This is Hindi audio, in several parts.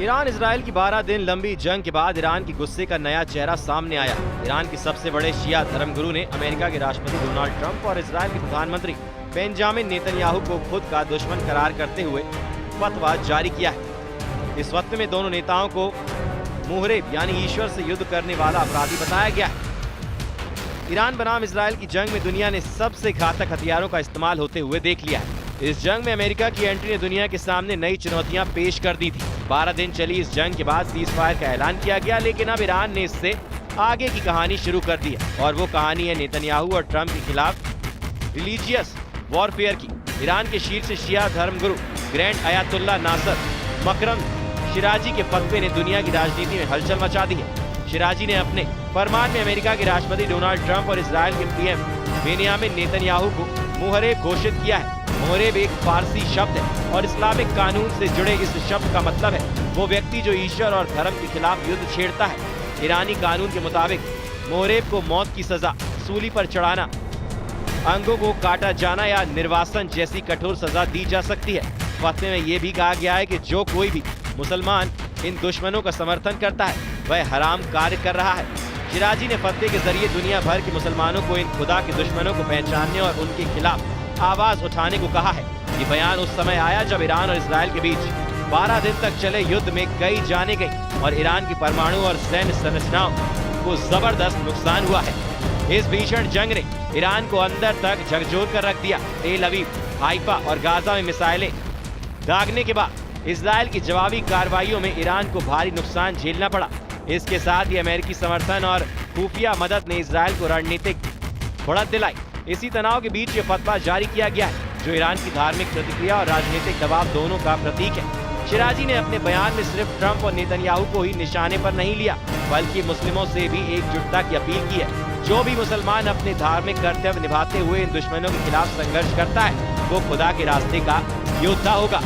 ईरान इजराइल की 12 दिन लंबी जंग के बाद ईरान की गुस्से का नया चेहरा सामने आया। ईरान के सबसे बड़े शिया धर्मगुरु ने अमेरिका के राष्ट्रपति डोनाल्ड ट्रंप और इजराइल के प्रधानमंत्री बेंजामिन नेतन्याहू को खुद का दुश्मन करार करते हुए फतवा जारी किया है। इस फतवे में दोनों नेताओं को मुहरिब यानी ईश्वर से युद्ध करने वाला अपराधी बताया गया है। ईरान बनाम इजराइल की जंग में दुनिया ने सबसे घातक हथियारों का इस्तेमाल होते हुए देख लिया है। इस जंग में अमेरिका की एंट्री ने दुनिया के सामने नई चुनौतियां पेश कर दी थी। 12 दिन चली इस जंग के बाद सीज फायर का ऐलान किया गया, लेकिन अब ईरान ने इससे आगे की कहानी शुरू कर दी है और वो कहानी है नेतन्याहू और ट्रंप के खिलाफ रिलीजियस वॉरफेयर की। ईरान के शीर्ष शिया धर्मगुरु ग्रैंड अयातुल्ला नासर मकरम शिराजी के फतवे ने दुनिया की राजनीति में हलचल मचा दी है। शिराजी ने अपने फरमान में अमेरिका के राष्ट्रपति डोनाल्ड ट्रंप और इजराइल के पीएम बेंयामिन नेतन्याहू को मुहरिब घोषित किया है। मुहरिब एक फारसी शब्द है और इस्लामिक कानून से जुड़े इस शब्द का मतलब है वो व्यक्ति जो ईश्वर और धर्म के खिलाफ युद्ध छेड़ता है। ईरानी कानून के मुताबिक मुहरिब को मौत की सजा, सूली पर चढ़ाना, अंगों को काटा जाना या निर्वासन जैसी कठोर सजा दी जा सकती है। फतवे में ये भी कहा गया है कि जो कोई भी मुसलमान इन दुश्मनों का समर्थन करता है वह हराम कार्य कर रहा है। शिराजी ने फतवे के जरिए दुनिया भर के मुसलमानों को इन खुदा के दुश्मनों को पहचानने और उनके खिलाफ आवाज उठाने को कहा है। ये बयान उस समय आया जब ईरान और इजराइल के बीच 12 दिन तक चले युद्ध में कई जाने गई और ईरान की परमाणु और सैन्य संरचनाओं को जबरदस्त नुकसान हुआ है। इस भीषण जंग ने ईरान को अंदर तक झकझोर कर रख दिया। तेल अवीव, हाइफा और गाजा में मिसाइलें दागने के बाद इजराइल की जवाबी कार्रवाइयों में ईरान को भारी नुकसान झेलना पड़ा। इसके साथ ही अमेरिकी समर्थन और खुफिया मदद ने इजराइल को रणनीतिक बढ़त दिलाई। इसी तनाव के बीच ये फतवा जारी किया गया है जो ईरान की धार्मिक प्रतिक्रिया और राजनीतिक दबाव दोनों का प्रतीक है। शिराजी ने अपने बयान में सिर्फ ट्रंप और नेतन्याहू को ही निशाने पर नहीं लिया बल्कि मुस्लिमों से भी एकजुटता की अपील की है। जो भी मुसलमान अपने धार्मिक कर्तव्य निभाते हुए इन दुश्मनों के खिलाफ संघर्ष करता है वो खुदा के रास्ते का योद्धा होगा।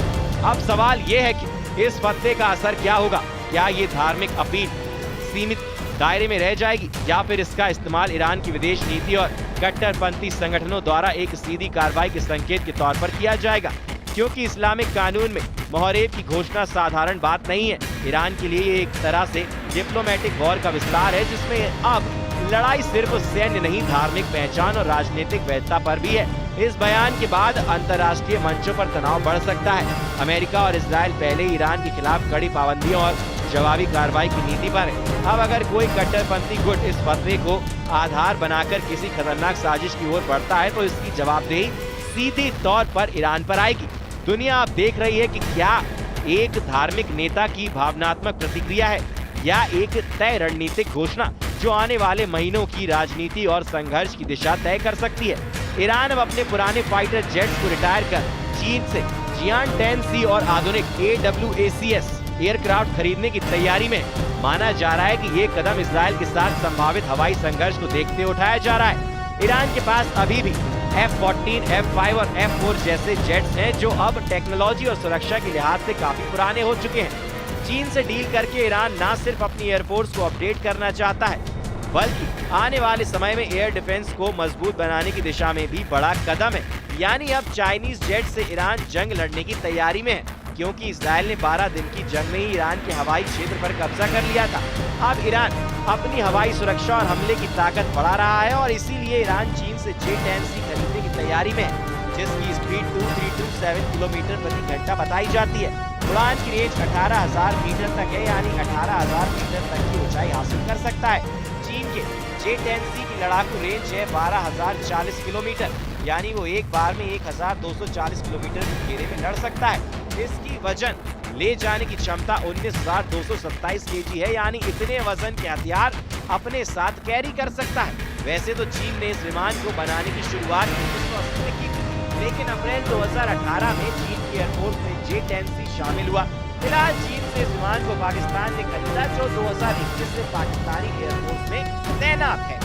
अब सवाल ये है कि इस फतवे का असर क्या होगा। क्या ये धार्मिक अपील सीमित दायरे में रह जाएगी या फिर इसका इस्तेमाल ईरान की विदेश नीति और कट्टरपंथी संगठनों द्वारा एक सीधी कार्रवाई के संकेत के तौर पर किया जाएगा, क्योंकि इस्लामिक कानून में मुहरिब की घोषणा साधारण बात नहीं है। ईरान के लिए ये एक तरह से डिप्लोमेटिक वॉर का विस्तार है जिसमें अब लड़ाई सिर्फ सैन्य नहीं, धार्मिक पहचान और राजनीतिक वैधता पर भी है। इस बयान के बाद अंतर्राष्ट्रीय मंचों पर तनाव बढ़ सकता है। अमेरिका और इजराइल पहले ही ईरान के खिलाफ कड़ी पाबंदियों और जवाबी कार्रवाई की नीति पर है। अब अगर कोई कट्टरपंथी गुट इस फतवे को आधार बनाकर किसी खतरनाक साजिश की ओर बढ़ता है तो इसकी जवाबदेही सीधे तौर पर ईरान पर आएगी। दुनिया अब देख रही है कि क्या एक धार्मिक नेता की भावनात्मक प्रतिक्रिया है या एक तय रणनीतिक घोषणा जो आने वाले महीनों की राजनीति और संघर्ष की दिशा तय कर सकती है। ईरान अब अपने पुराने फाइटर जेट्स को रिटायर कर चीन से जियान 10C और आधुनिक AWACS एयरक्राफ्ट खरीदने की तैयारी में। माना जा रहा है कि ये कदम इजराइल के साथ संभावित हवाई संघर्ष को देखते उठाया जा रहा है। ईरान के पास अभी भी F-14, F-5 और F-4 जैसे जेट्स हैं जो अब टेक्नोलॉजी और सुरक्षा के लिहाज से काफी पुराने हो चुके हैं। चीन से डील करके ईरान न सिर्फ अपनी एयरफोर्स को अपडेट करना चाहता है बल्कि आने वाले समय में एयर डिफेंस को मजबूत बनाने की दिशा में भी बड़ा कदम है। यानी अब चाइनीज जेट से ईरान जंग लड़ने की तैयारी में है, क्योंकि इजराइल ने 12 दिन की जंग में ही ईरान के हवाई क्षेत्र पर कब्जा कर लिया था। अब ईरान अपनी हवाई सुरक्षा और हमले की ताकत बढ़ा रहा है और इसीलिए ईरान चीन से J-10C खरीदने की तैयारी में है, जिसकी स्पीड 2327 किलोमीटर प्रति घंटा बताई जाती है। उड़ान की रेंज 18,000 मीटर तक है, यानी 18,000 मीटर तक की ऊंचाई हासिल कर सकता है। चीन के J-10C की लड़ाकू रेंज है 12,040 किलोमीटर, यानी वो एक बार में 1,240 किलोमीटर के घेरे में लड़ सकता है। इसकी वजन ले जाने की क्षमता 19,227 kg है, यानी इतने वजन के हथियार अपने साथ कैरी कर सकता है। वैसे तो चीन ने इस विमान को बनाने की शुरुआत 1980 में की, लेकिन अप्रैल 2018 में चीन की एयरफोर्स में J-10C शामिल हुआ। फिलहाल चीन से इस विमान को पाकिस्तान ने खरीदा जो 2021 से पाकिस्तानी एयरफोर्स में तैनात है।